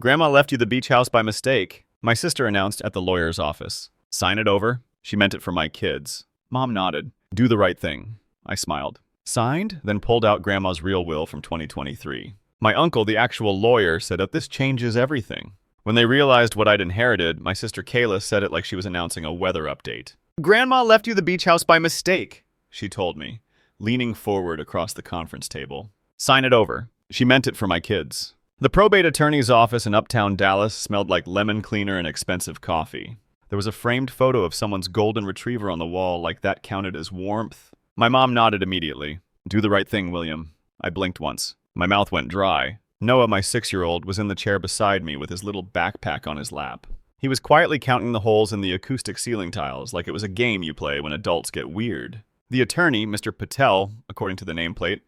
Grandma left you the beach house by mistake, my sister announced at the lawyer's office. Sign it over? She meant it for my kids. Mom nodded. Do the right thing. I smiled. Signed, then pulled out Grandma's real will from 2023. My uncle, the actual lawyer, said that this changes everything. When they realized what I'd inherited, my sister Kayla said it like she was announcing a weather update. Grandma left you the beach house by mistake, she told me, leaning forward across the conference table. Sign it over. She meant it for my kids. The probate attorney's office in uptown Dallas smelled like lemon cleaner and expensive coffee. There was a framed photo of someone's golden retriever on the wall, like that counted as warmth. My mom nodded immediately. Do the right thing, William. I blinked once. My mouth went dry. Noah, my 6-year-old, was in the chair beside me with his little backpack on his lap. He was quietly counting the holes in the acoustic ceiling tiles like it was a game you play when adults get weird. The attorney, Mr. Patel, according to the nameplate,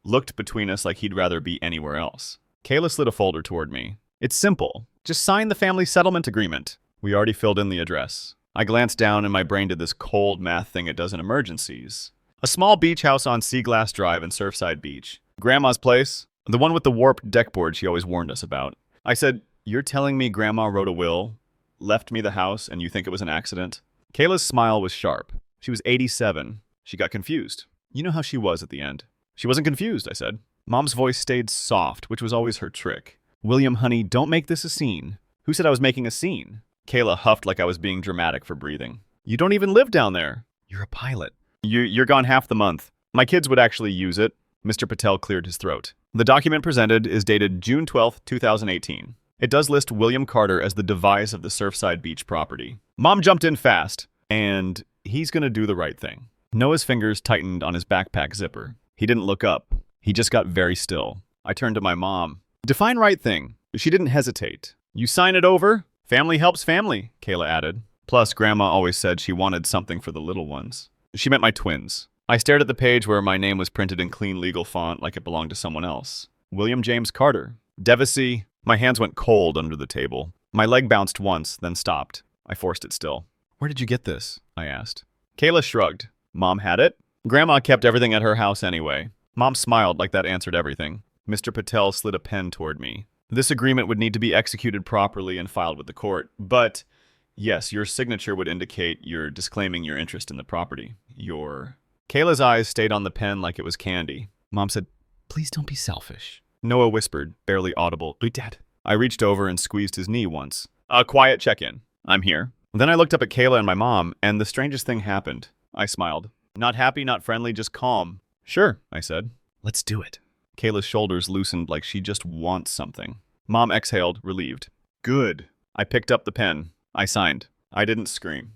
looked between us like he'd rather be anywhere else. Kayla slid a folder toward me. It's simple. Just sign the family settlement agreement. We already filled in the address. I glanced down and my brain did this cold math thing it does in emergencies. A small beach house on Seaglass Drive in Surfside Beach. Grandma's place. The one with the warped deckboard she always warned us about. I said, you're telling me Grandma wrote a will, left me the house, and you think it was an accident? Kayla's smile was sharp. She was 87. She got confused. You know how she was at the end. She wasn't confused, I said. Mom's voice stayed soft, which was always her trick. William, honey, don't make this a scene. Who said I was making a scene? Kayla huffed like I was being dramatic for breathing. You don't even live down there. You're a pilot. You're gone half the month. My kids would actually use it. Mr. Patel cleared his throat. The document presented is dated June 12, 2018. It does list William Carter as the devise of the Surfside Beach property. Mom jumped in fast, and he's gonna do the right thing. Noah's fingers tightened on his backpack zipper. He didn't look up. He just got very still. I turned to my mom. Define right thing. She didn't hesitate. You sign it over? Family helps family, Kayla added. Plus, Grandma always said she wanted something for the little ones. She meant my twins. I stared at the page where my name was printed in clean legal font like it belonged to someone else. William James Carter. Devacy. My hands went cold under the table. My leg bounced once, then stopped. I forced it still. Where did you get this? I asked. Kayla shrugged. Mom had it? Grandma kept everything at her house anyway. Mom smiled like that answered everything. Mr. Patel slid a pen toward me. This agreement would need to be executed properly and filed with the court, but yes, your signature would indicate you're disclaiming your interest in the property. Kayla's eyes stayed on the pen like it was candy. Mom said, please don't be selfish. Noah whispered, barely audible, Dad. I reached over and squeezed his knee once. A quiet check-in. I'm here. Then I looked up at Kayla and my mom, and the strangest thing happened. I smiled. Not happy, not friendly, just calm. Sure, I said. Let's do it. Kayla's shoulders loosened like she just wants something. Mom exhaled, relieved. Good. I picked up the pen. I signed. I didn't scream.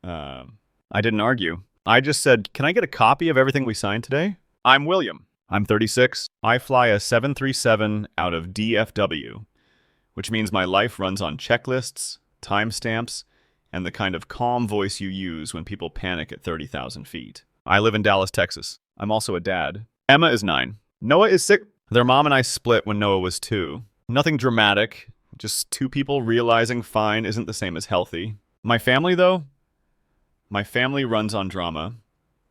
I didn't argue. I just said, can I get a copy of everything we signed today? I'm William. I'm 36. I fly a 737 out of DFW, which means my life runs on checklists, timestamps, and the kind of calm voice you use when people panic at 30,000 feet. I live in Dallas, Texas. I'm also a dad. Emma is 9. Noah is 6. Their mom and I split when Noah was 2. Nothing dramatic, just 2 people realizing fine isn't the same as healthy. My family, though? My family runs on drama,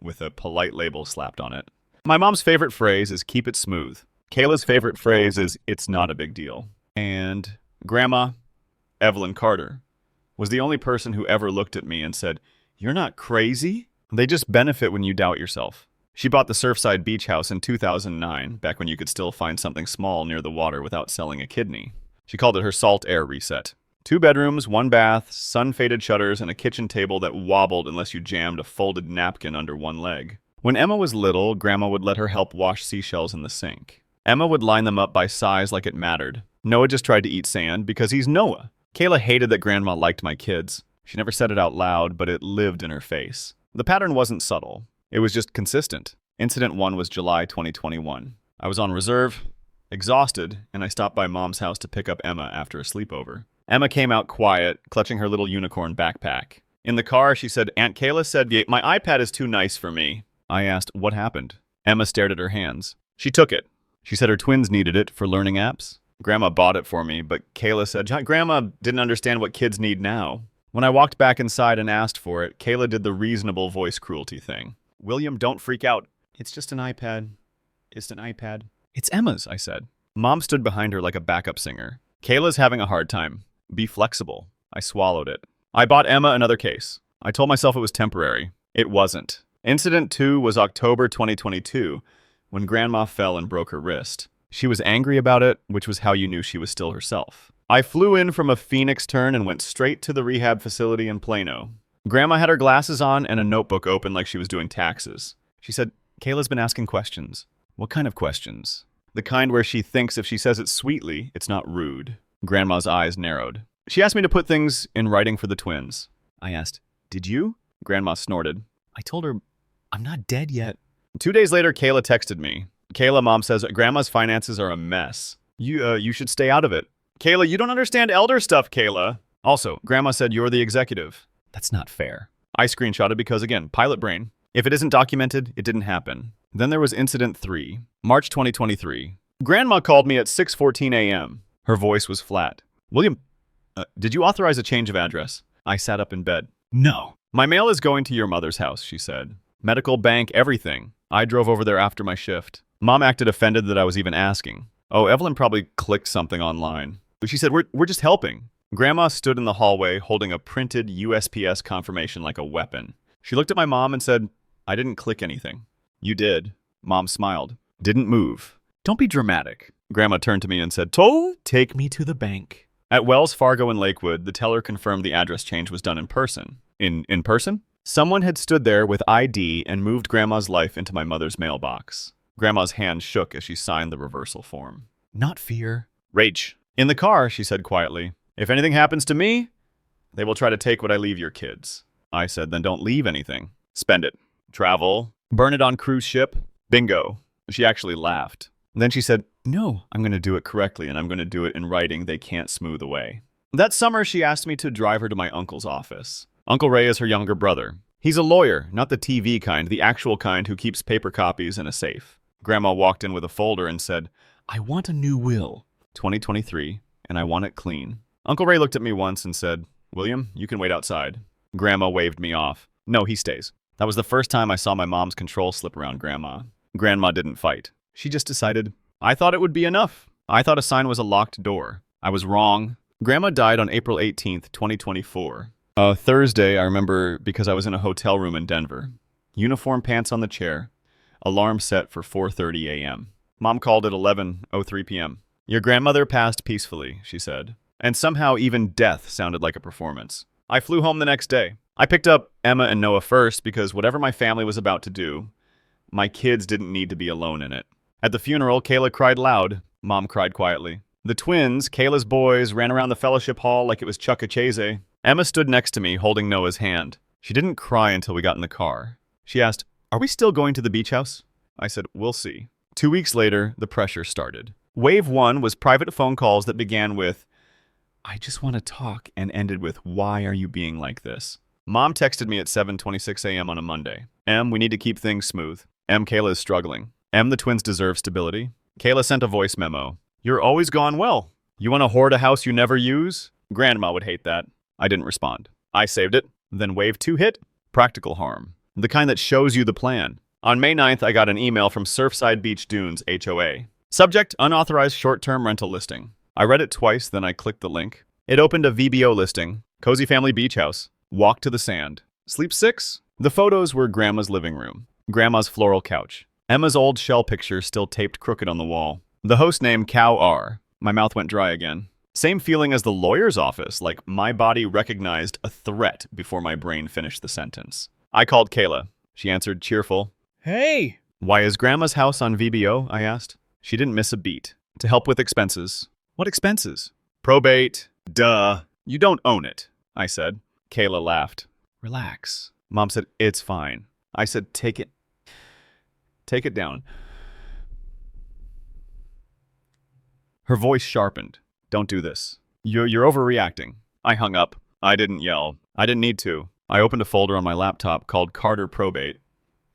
with a polite label slapped on it. My mom's favorite phrase is keep it smooth. Kayla's favorite phrase is it's not a big deal. And Grandma, Evelyn Carter, was the only person who ever looked at me and said, you're not crazy? They just benefit when you doubt yourself. She bought the Surfside Beach house in 2009, back when you could still find something small near the water without selling a kidney. She called it her salt air reset. 2 bedrooms, 1 bath, sun-faded shutters, and a kitchen table that wobbled unless you jammed a folded napkin under one leg. When Emma was little, Grandma would let her help wash seashells in the sink. Emma would line them up by size like it mattered. Noah just tried to eat sand because he's Noah. Kayla hated that Grandma liked my kids. She never said it out loud, but it lived in her face. The pattern wasn't subtle. It was just consistent. Incident 1 was July 2021. I was on reserve, exhausted, and I stopped by Mom's house to pick up Emma after a sleepover. Emma came out quiet, clutching her little unicorn backpack. In the car, she said, Aunt Kayla said, my iPad is too nice for me. I asked, what happened? Emma stared at her hands. She took it. She said her twins needed it for learning apps. Grandma bought it for me, but Kayla said, Grandma didn't understand what kids need now. When I walked back inside and asked for it, Kayla did the reasonable voice cruelty thing. William, don't freak out. It's just an iPad. It's an iPad. It's Emma's, I said. Mom stood behind her like a backup singer. Kayla's having a hard time. Be flexible. I swallowed it. I bought Emma another case. I told myself it was temporary. It wasn't. Incident 2 was October 2022, when Grandma fell and broke her wrist. She was angry about it, which was how you knew she was still herself. I flew in from a Phoenix turn and went straight to the rehab facility in Plano. Grandma had her glasses on and a notebook open like she was doing taxes. She said, Kayla's been asking questions. What kind of questions? The kind where she thinks if she says it sweetly, it's not rude. Grandma's eyes narrowed. She asked me to put things in writing for the twins. I asked, did you? Grandma snorted. I told her, I'm not dead yet. 2 days later, Kayla texted me. Kayla, Mom says, Grandma's finances are a mess. You should stay out of it. Kayla, you don't understand elder stuff, Kayla. Also, Grandma said you're the executive. That's not fair. I screenshotted because, again, pilot brain. If it isn't documented, it didn't happen. Then there was Incident 3, March 2023. Grandma called me at 6:14 a.m. Her voice was flat. William, did you authorize a change of address? I sat up in bed. No. My mail is going to your mother's house, she said. Medical, bank, everything. I drove over there after my shift. Mom acted offended that I was even asking. Oh, Evelyn probably clicked something online. She said, we're just helping. Grandma stood in the hallway holding a printed USPS confirmation like a weapon. She looked at my mom and said, I didn't click anything. You did. Mom smiled. Didn't move. Don't be dramatic. Grandma turned to me and said, take me to the bank. At Wells Fargo in Lakewood, the teller confirmed the address change was done in person. In person? Someone had stood there with ID and moved Grandma's life into my mother's mailbox. Grandma's hand shook as she signed the reversal form. Not fear. Rage. In the car, she said quietly, if anything happens to me, they will try to take what I leave your kids. I said, then don't leave anything. Spend it. Travel. Burn it on cruise ship. Bingo. She actually laughed. And then she said, no, I'm going to do it correctly, and I'm going to do it in writing they can't smooth away. That summer, she asked me to drive her to my uncle's office. Uncle Ray is her younger brother. He's a lawyer, not the TV kind, the actual kind who keeps paper copies in a safe. Grandma walked in with a folder and said, I want a new will. 2023, and I want it clean. Uncle Ray looked at me once and said, William, you can wait outside. Grandma waved me off. No, he stays. That was the first time I saw my mom's control slip around Grandma. Grandma didn't fight. She just decided, I thought it would be enough. I thought a sign was a locked door. I was wrong. Grandma died on April 18th, 2024. Thursday, I remember because I was in a hotel room in Denver. Uniform pants on the chair. Alarm set for 4:30 a.m. Mom called at 11:03 p.m. Your grandmother passed peacefully, she said. And somehow even death sounded like a performance. I flew home the next day. I picked up Emma and Noah first because whatever my family was about to do, my kids didn't need to be alone in it. At the funeral, Kayla cried loud. Mom cried quietly. The twins, Kayla's boys, ran around the fellowship hall like it was Chuck E. Cheese. Emma stood next to me, holding Noah's hand. She didn't cry until we got in the car. She asked, are we still going to the beach house? I said, we'll see. 2 weeks later, the pressure started. Wave 1 was private phone calls that began with, I just want to talk, and ended with, why are you being like this? Mom texted me at 7:26 a.m. on a Monday. We need to keep things smooth. Kayla is struggling. the twins deserve stability. Kayla sent a voice memo. You're always gone well. You want to hoard a house you never use? Grandma would hate that. I didn't respond. I saved it. Then wave 2 hit. Practical harm. The kind that shows you the plan. On May 9th, I got an email from Surfside Beach Dunes HOA. Subject, unauthorized short-term rental listing. I read it twice, then I clicked the link. It opened a VBO listing. Cozy family beach house. Walk to the sand. Sleep 6? The photos were Grandma's living room. Grandma's floral couch. Emma's old shell picture still taped crooked on the wall. The host name Cow R. My mouth went dry again. Same feeling as the lawyer's office, like my body recognized a threat before my brain finished the sentence. I called Kayla. She answered cheerful. Hey! Why is Grandma's house on VBO? I asked. She didn't miss a beat. To help with expenses. What expenses? Probate. Duh. You don't own it, I said. Kayla laughed. Relax. Mom said, it's fine. I said, take it down. Her voice sharpened. Don't do this. You're overreacting. I hung up. I didn't yell. I didn't need to. I opened a folder on my laptop called Carter Probate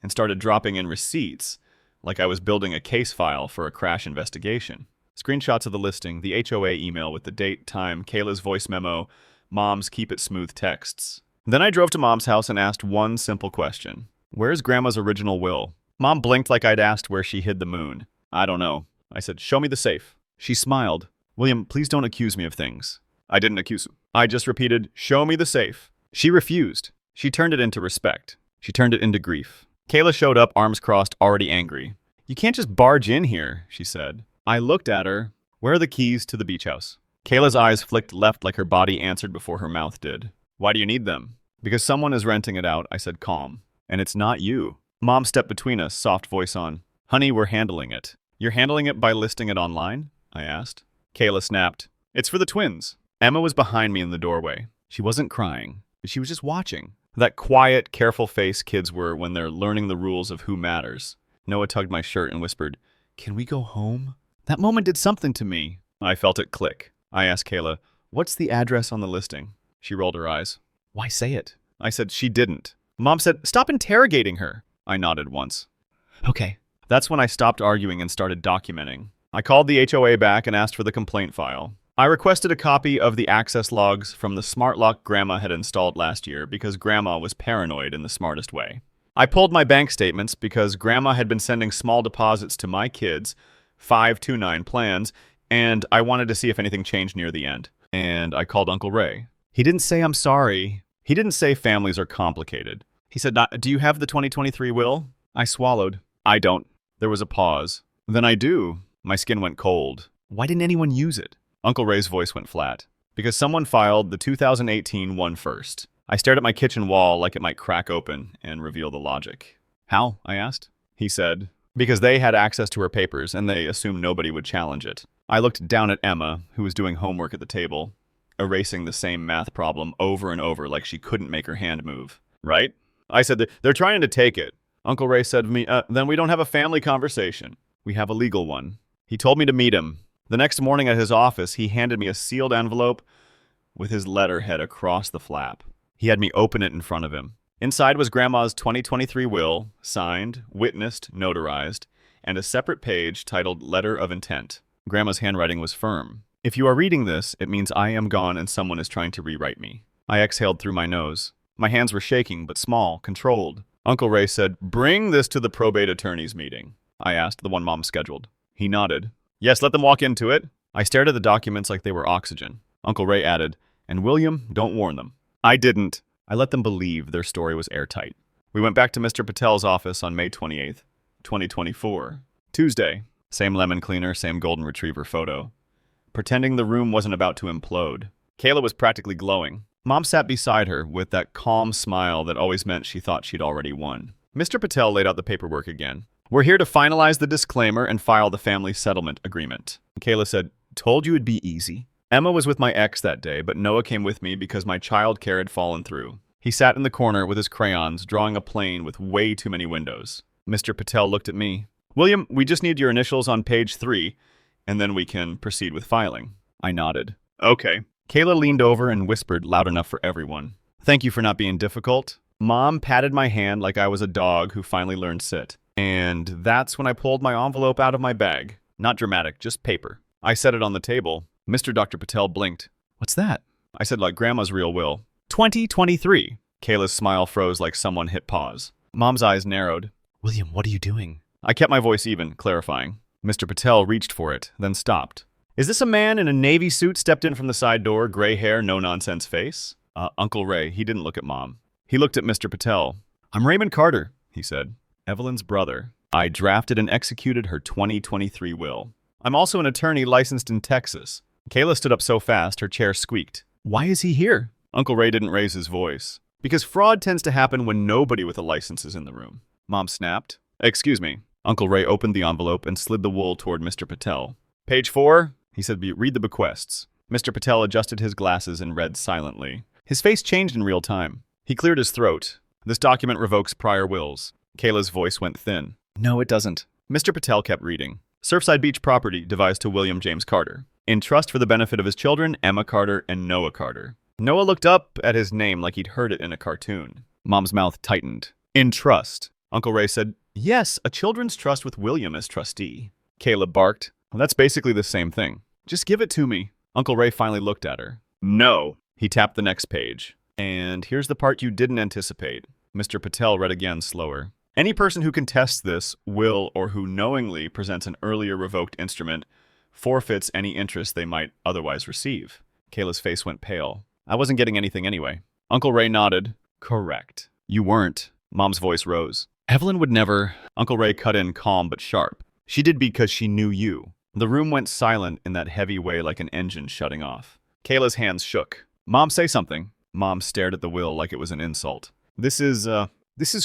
and started dropping in receipts like I was building a case file for a crash investigation. Screenshots of the listing, the HOA email with the date, time, Kayla's voice memo, Mom's keep it smooth texts. Then I drove to Mom's house and asked one simple question. Where's Grandma's original will? Mom blinked like I'd asked where she hid the moon. I don't know. I said, show me the safe. She smiled. William, please don't accuse me of things. I didn't accuse him. I just repeated, show me the safe. She refused. She turned it into respect. She turned it into grief. Kayla showed up, arms crossed, already angry. You can't just barge in here, she said. I looked at her. Where are the keys to the beach house? Kayla's eyes flicked left like her body answered before her mouth did. Why do you need them? Because someone is renting it out, I said calm. And it's not you. Mom stepped between us, soft voice on. Honey, we're handling it. You're handling it by listing it online? I asked. Kayla snapped. It's for the twins. Emma was behind me in the doorway. She wasn't crying, but she was just watching. That quiet, careful face kids were when they're learning the rules of who matters. Noah tugged my shirt and whispered, Can we go home? That moment did something to me. I felt it click. I asked Kayla, What's the address on the listing? She rolled her eyes. Why say it? I said she didn't. Mom said, Stop interrogating her. I nodded once. Okay. That's when I stopped arguing and started documenting. I called the HOA back and asked for the complaint file. I requested a copy of the access logs from the smart lock Grandma had installed last year because Grandma was paranoid in the smartest way. I pulled my bank statements because Grandma had been sending small deposits to my kids, 529 plans, and I wanted to see if anything changed near the end. And I called Uncle Ray. He didn't say I'm sorry. He didn't say families are complicated. He said, Do you have the 2023 will? I swallowed. I don't. There was a pause. Then I do. My skin went cold. Why didn't anyone use it? Uncle Ray's voice went flat. Because someone filed the 2018 one first. I stared at my kitchen wall like it might crack open and reveal the logic. How? I asked. He said, Because they had access to her papers and they assumed nobody would challenge it. I looked down at Emma, who was doing homework at the table, erasing the same math problem over and over like she couldn't make her hand move. Right? I said, They're trying to take it. Uncle Ray said to me, Then we don't have a family conversation. We have a legal one. He told me to meet him. The next morning at his office, he handed me a sealed envelope with his letterhead across the flap. He had me open it in front of him. Inside was Grandma's 2023 will, signed, witnessed, notarized, and a separate page titled Letter of Intent. Grandma's handwriting was firm. If you are reading this, it means I am gone and someone is trying to rewrite me. I exhaled through my nose. My hands were shaking, but small, controlled. Uncle Ray said, Bring this to the probate attorney's meeting. I asked, the one Mom scheduled. He nodded. Yes, let them walk into it. I stared at the documents like they were oxygen. Uncle Ray added, And William, don't warn them. I didn't. I let them believe their story was airtight. We went back to Mr. Patel's office on May 28th, 2024. Tuesday. Same lemon cleaner, same golden retriever photo. Pretending the room wasn't about to implode. Kayla was practically glowing. Mom sat beside her with that calm smile that always meant she thought she'd already won. Mr. Patel laid out the paperwork again. We're here to finalize the disclaimer and file the family settlement agreement. Kayla said, Told you it'd be easy. Emma was with my ex that day, but Noah came with me because my childcare had fallen through. He sat in the corner with his crayons, drawing a plane with way too many windows. Mr. Patel looked at me. William, we just need your initials on page 3, and then we can proceed with filing. I nodded. Okay. Kayla leaned over and whispered loud enough for everyone. Thank you for not being difficult. Mom patted my hand like I was a dog who finally learned sit. And that's when I pulled my envelope out of my bag. Not dramatic, just paper. I set it on the table. Mr. Dr. Patel blinked. What's that? I said like Grandma's real will. 2023. Kayla's smile froze like someone hit pause. Mom's eyes narrowed. William, what are you doing? I kept my voice even, clarifying. Mr. Patel reached for it, then stopped. Is this a man in a navy suit stepped in from the side door, gray hair, no-nonsense face? Uncle Ray. He didn't look at Mom. He looked at Mr. Patel. I'm Raymond Carter, he said. Evelyn's brother. I drafted and executed her 2023 will. I'm also an attorney licensed in Texas. Kayla stood up so fast, her chair squeaked. Why is he here? Uncle Ray didn't raise his voice. Because fraud tends to happen when nobody with a license is in the room. Mom snapped. Excuse me. Uncle Ray opened the envelope and slid the wool toward Mr. Patel. Page 4, he said, read the bequests. Mr. Patel adjusted his glasses and read silently. His face changed in real time. He cleared his throat. This document revokes prior wills. Kayla's voice went thin. No, it doesn't. Mr. Patel kept reading. Surfside Beach property devised to William James Carter. In trust for the benefit of his children, Emma Carter and Noah Carter. Noah looked up at his name like he'd heard it in a cartoon. Mom's mouth tightened. In trust. Uncle Ray said, Yes, a children's trust with William as trustee. Kayla barked. Well, that's basically the same thing. Just give it to me. Uncle Ray finally looked at her. No. He tapped the next page. And here's the part you didn't anticipate. Mr. Patel read again slower. Any person who contests this will or who knowingly presents an earlier revoked instrument forfeits any interest they might otherwise receive. Kayla's face went pale. I wasn't getting anything anyway. Uncle Ray nodded. Correct. You weren't. Mom's voice rose. Evelyn would never. Uncle Ray cut in calm but sharp. She did because she knew you. The room went silent in that heavy way like an engine shutting off. Kayla's hands shook. Mom, say something. Mom stared at the will like it was an insult. This is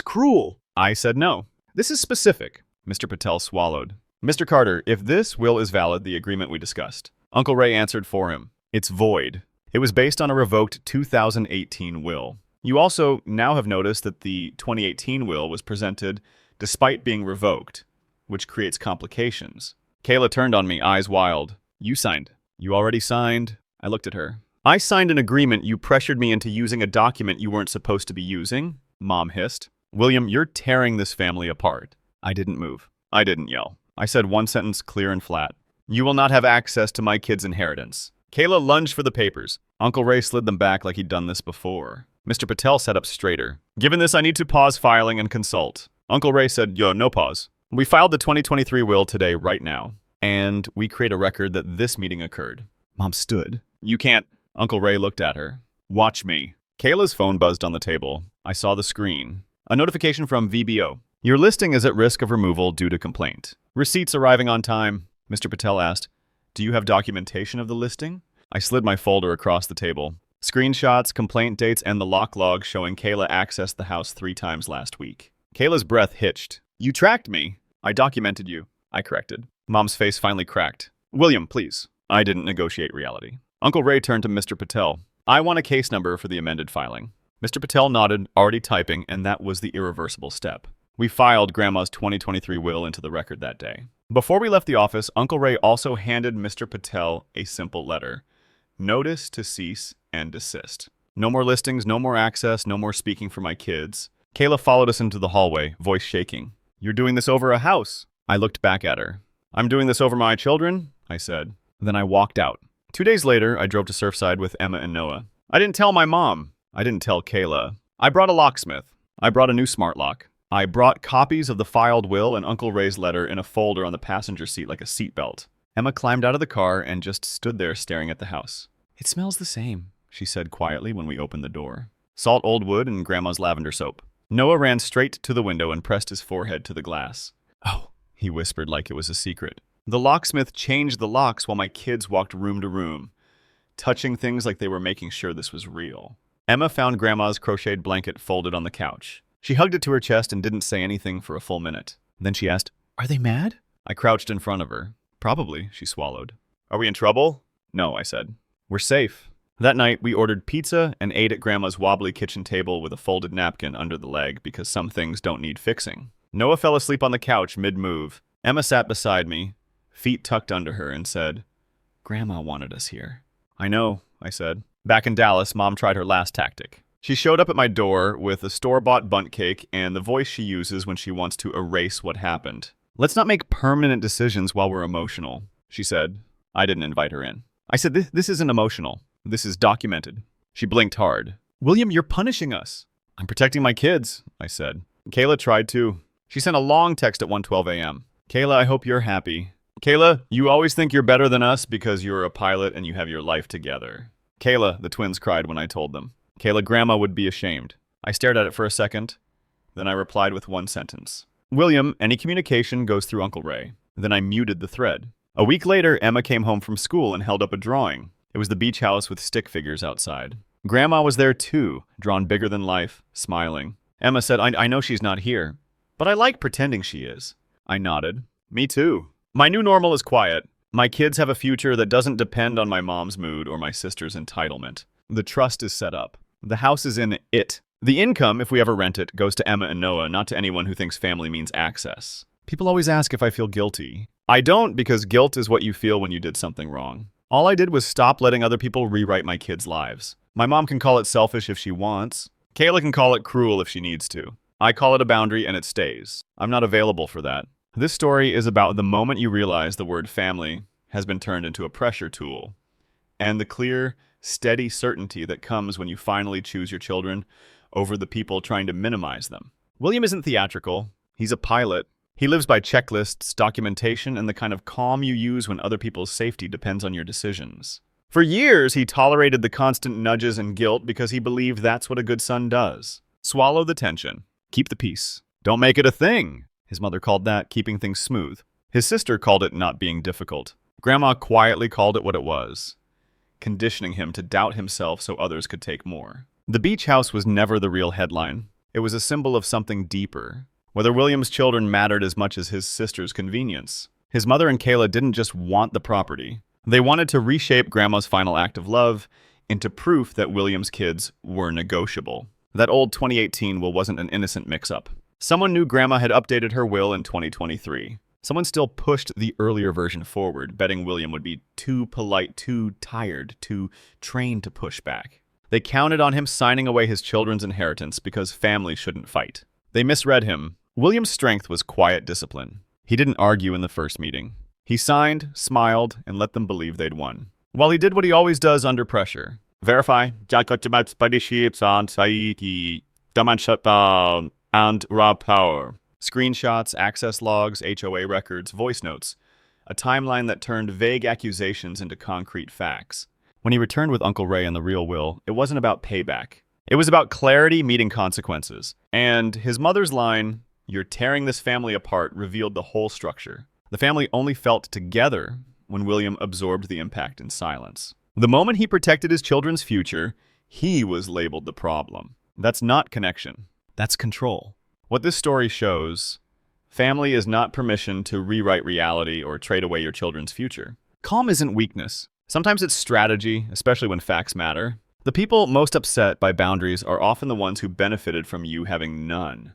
cruel. I said no. This is specific. Mr. Patel swallowed. Mr. Carter, if this will is valid, the agreement we discussed. Uncle Ray answered for him. It's void. It was based on a revoked 2018 will. You also now have noticed that the 2018 will was presented despite being revoked, which creates complications. Kayla turned on me, eyes wild. You signed. You already signed. I looked at her. I signed an agreement. You pressured me into using a document you weren't supposed to be using, Mom hissed. William, you're tearing this family apart. I didn't move. I didn't yell. I said one sentence clear and flat. You will not have access to my kid's inheritance. Kayla lunged for the papers. Uncle Ray slid them back like he'd done this before. Mr. Patel sat up straighter. Given this, I need to pause filing and consult. Uncle Ray said, Yo, no pause. We filed the 2023 will today, right now. And we create a record that this meeting occurred. Mom stood. You can't. Uncle Ray looked at her. Watch me. Kayla's phone buzzed on the table. I saw the screen. A notification from VBO. Your listing is at risk of removal due to complaint. Receipts arriving on time. Mr. Patel asked, Do you have documentation of the listing? I slid my folder across the table. Screenshots, complaint dates, and the lock log showing Kayla accessed the house 3 times last week. Kayla's breath hitched. You tracked me. I documented you. I corrected. Mom's face finally cracked. William, please. I didn't negotiate reality. Uncle Ray turned to Mr. Patel. I want a case number for the amended filing. Mr. Patel nodded, already typing, and that was the irreversible step. We filed Grandma's 2023 will into the record that day. Before we left the office, Uncle Ray also handed Mr. Patel a simple letter. Notice to cease and desist. No more listings, no more access, no more speaking for my kids. Kayla followed us into the hallway, voice shaking. You're doing this over a house. I looked back at her. I'm doing this over my children, I said. Then I walked out. 2 days later, I drove to Surfside with Emma and Noah. I didn't tell my mom. I didn't tell Kayla. I brought a locksmith. I brought a new smart lock. I brought copies of the filed will and Uncle Ray's letter in a folder on the passenger seat like a seatbelt. Emma climbed out of the car and just stood there staring at the house. It smells the same, she said quietly when we opened the door. Salt old wood and Grandma's lavender soap. Noah ran straight to the window and pressed his forehead to the glass. Oh, he whispered like it was a secret. The locksmith changed the locks while my kids walked room to room, touching things like they were making sure this was real. Emma found Grandma's crocheted blanket folded on the couch. She hugged it to her chest and didn't say anything for a full minute. Then she asked, Are they mad? I crouched in front of her. Probably, she swallowed. Are we in trouble? No, I said. We're safe. That night, we ordered pizza and ate at Grandma's wobbly kitchen table with a folded napkin under the leg because some things don't need fixing. Noah fell asleep on the couch mid-move. Emma sat beside me, feet tucked under her, and said, Grandma wanted us here. I know, I said. Back in Dallas, Mom tried her last tactic. She showed up at my door with a store-bought bundt cake and the voice she uses when she wants to erase what happened. Let's not make permanent decisions while we're emotional, she said. I didn't invite her in. I said, this isn't emotional. This is documented. She blinked hard. William, you're punishing us. I'm protecting my kids, I said. Kayla tried to. She sent a long text at 1:12 a.m. Kayla, I hope you're happy. Kayla, you always think you're better than us because you're a pilot and you have your life together. Kayla, the twins cried when I told them. Kayla, Grandma would be ashamed. I stared at it for a second. Then I replied with one sentence. William, any communication goes through Uncle Ray. Then I muted the thread. A week later, Emma came home from school and held up a drawing. It was the beach house with stick figures outside. Grandma was there too, drawn bigger than life, smiling. Emma said, I know she's not here, but I like pretending she is. I nodded. Me too. My new normal is quiet. My kids have a future that doesn't depend on my mom's mood or my sister's entitlement. The trust is set up. The house is in it. The income, if we ever rent it, goes to Emma and Noah, not to anyone who thinks family means access. People always ask if I feel guilty. I don't, because guilt is what you feel when you did something wrong. All I did was stop letting other people rewrite my kids' lives. My mom can call it selfish if she wants. Kayla can call it cruel if she needs to. I call it a boundary and it stays. I'm not available for that. This story is about the moment you realize the word family has been turned into a pressure tool, and the clear, steady certainty that comes when you finally choose your children over the people trying to minimize them. William isn't theatrical. He's a pilot, He lives by checklists, documentation, and the kind of calm you use when other people's safety depends on your decisions. For years, he tolerated the constant nudges and guilt because he believed that's what a good son does. Swallow the tension. Keep the peace. Don't make it a thing. His mother called that keeping things smooth. His sister called it not being difficult. Grandma quietly called it what it was, conditioning him to doubt himself so others could take more. The beach house was never the real headline. It was a symbol of something deeper, whether William's children mattered as much as his sister's convenience. His mother and Kayla didn't just want the property. They wanted to reshape Grandma's final act of love into proof that William's kids were negotiable. That old 2018 will wasn't an innocent mix-up. Someone knew Grandma had updated her will in 2023. Someone still pushed the earlier version forward, betting William would be too polite, too tired, too trained to push back. They counted on him signing away his children's inheritance because family shouldn't fight. They misread him. William's strength was quiet discipline. He didn't argue in the first meeting. He signed, smiled, and let them believe they'd won. While he did what he always does under pressure. Verify, and raw power. Screenshots, access logs, HOA records, voice notes. A timeline that turned vague accusations into concrete facts. When he returned with Uncle Ray and the real will, it wasn't about payback. It was about clarity meeting consequences. And his mother's line, "You're tearing this family apart," revealed the whole structure. The family only felt together when William absorbed the impact in silence. The moment he protected his children's future, he was labeled the problem. That's not connection. That's control. What this story shows, family is not permission to rewrite reality or trade away your children's future. Calm isn't weakness. Sometimes it's strategy, especially when facts matter. The people most upset by boundaries are often the ones who benefited from you having none.